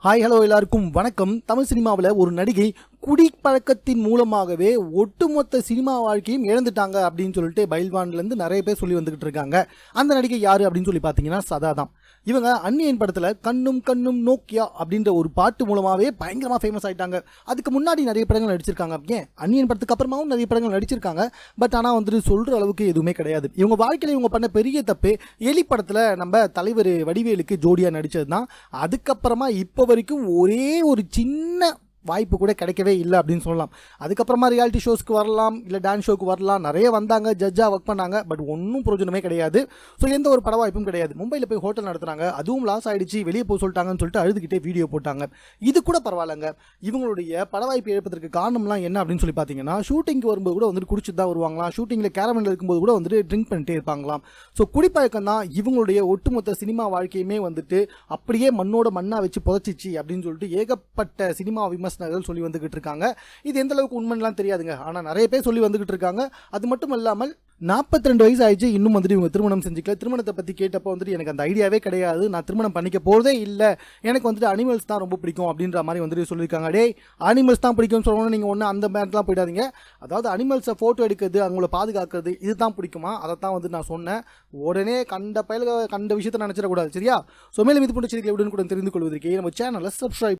Hi hello எல்லாருக்கும் வணக்கம். தமிழ் சினிமாவில் ஒரு நடிகை குடிப்பழக்கத்தின் மூலமாகவே ஒட்டுமொத்த சினிமா வாழ்க்கையும் இழந்துட்டாங்க அப்படின்னு சொல்லிட்டு பைல்வான்லேருந்து நிறைய பேர் சொல்லி வந்துகிட்டு இருக்காங்க. அந்த நடிகை யார் அப்படின்னு சொல்லி பார்த்தீங்கன்னா சதா தான். இவங்க அந்நியன் படத்தில் கண்ணும் கண்ணும் நோக்கியா அப்படின்ற ஒரு பாட்டு மூலமாகவே பயங்கரமாக ஃபேமஸ் ஆகிட்டாங்க. அதுக்கு முன்னாடி நிறைய படங்கள் நடிச்சிருக்காங்க. ஏன் அந்நியன் படத்துக்கு அப்புறமாவும் நிறைய படங்கள் நடிச்சிருக்காங்க. பட் ஆனால் வந்துட்டு சொல்கிற அளவுக்கு எதுவுமே கிடையாது. இவங்க வாழ்க்கையில் இவங்க பண்ண பெரிய தப்பு எலி படத்தில் நம்ம தலைவர் வடிவேலுக்கு ஜோடியாக நடித்தது தான். அதுக்கப்புறமா இப்போ வரைக்கும் ஒரே ஒரு சின்ன வாய்ப்பு கூட கிடைக்கவே இல்லை அப்படின்னு சொல்லலாம். அதுக்கப்புறமா ரியாலிட்டி ஷோஸ்க்கு வரலாம், இல்லை டான்ஸ் ஷோக்கு வரலாம், நிறைய வந்தாங்க, ஜட்ஜாக ஒர்க் பண்ணாங்க. பட் ஒன்றும் பிரயோஜனமே கிடையாது. ஸோ எந்த ஒரு பட வாய்ப்பும் கிடையாது. மும்பையில் போய் ஹோட்டல் நடத்துனாங்க, அதுவும் லாஸ் ஆகிடுச்சு, வெளியே போய் சொல்லிட்டாங்கன்னு சொல்லிட்டு அழுதுகிட்டே வீடியோ போட்டாங்க. இது கூட பரவாயில்லைங்க. இவங்களுடைய பட வாய்ப்பு இழப்பதற்கு காரணம்லாம் என்ன அப்படின்னு சொல்லி பார்த்தீங்கன்னா, ஷூட்டிங்க்கு வரும்போது கூட வந்துட்டு குடிச்சிட்டு தான் வருவாங்களாம். ஷூட்டிங்கில் கேரவனில் இருக்கும்போது கூட வந்துட்டு ட்ரிங்க் பண்ணிட்டே இருப்பாங்களாம். ஸோ குடிப்பழக்கம் தான் இவங்களுடைய ஒட்டுமொத்த சினிமா வாழ்க்கையுமே வந்துட்டு அப்படியே மண்ணோட மண்ணாக வச்சு புதைச்சிச்சு அப்படின்னு சொல்லிட்டு ஏகப்பட்ட சினிமா விமர்சனர்கள் சொல்லி வந்துகிட்டு இருக்காங்க. இது எந்த அளவுக்கு உண்மைலாம் தெரியாதுங்க. ஆனால் நிறைய பேர் சொல்லி வந்துகிட்டு இருக்காங்க. அது மட்டும் இல்லாமல் 42 வயசு ஆயிடுச்சு, இன்னும் வந்துட்டு இவங்க திருமணம் செஞ்சுக்கல. திருமணத்தை பற்றி கேட்டப்போ வந்துட்டு எனக்கு அந்த ஐடியாவே கிடையாது, நான் திருமணம் பண்ணிக்க போகிறதே இல்லை, எனக்கு வந்துட்டு அனிமல்ஸ் தான் ரொம்ப பிடிக்கும் அப்படின்ற மாதிரி வந்துட்டு சொல்லியிருக்காங்க. டே அனிமல்ஸ் தான் பிடிக்கும்னு சொல்லணும்னு நீங்கள் ஒன்று அந்த மேட்லாம் போயிடாதீங்க. அதாவது அனிமல்ஸை ஃபோட்டோ எடுக்கிறது, அவங்கள பாதுகாக்கிறது, இது தான் பிடிக்குமா, அதை தான் வந்து நான் சொன்னேன். உடனே கண்ட விஷயத்தை நினச்சிடக்கூடாது, சரியா? ஸோ மேலும் இது போன்ற செய்திகளை உடனுக்குடன் தெரிந்து கொள்வதற்கு நம்ம சேனலை சப்ஸ்கிரைப்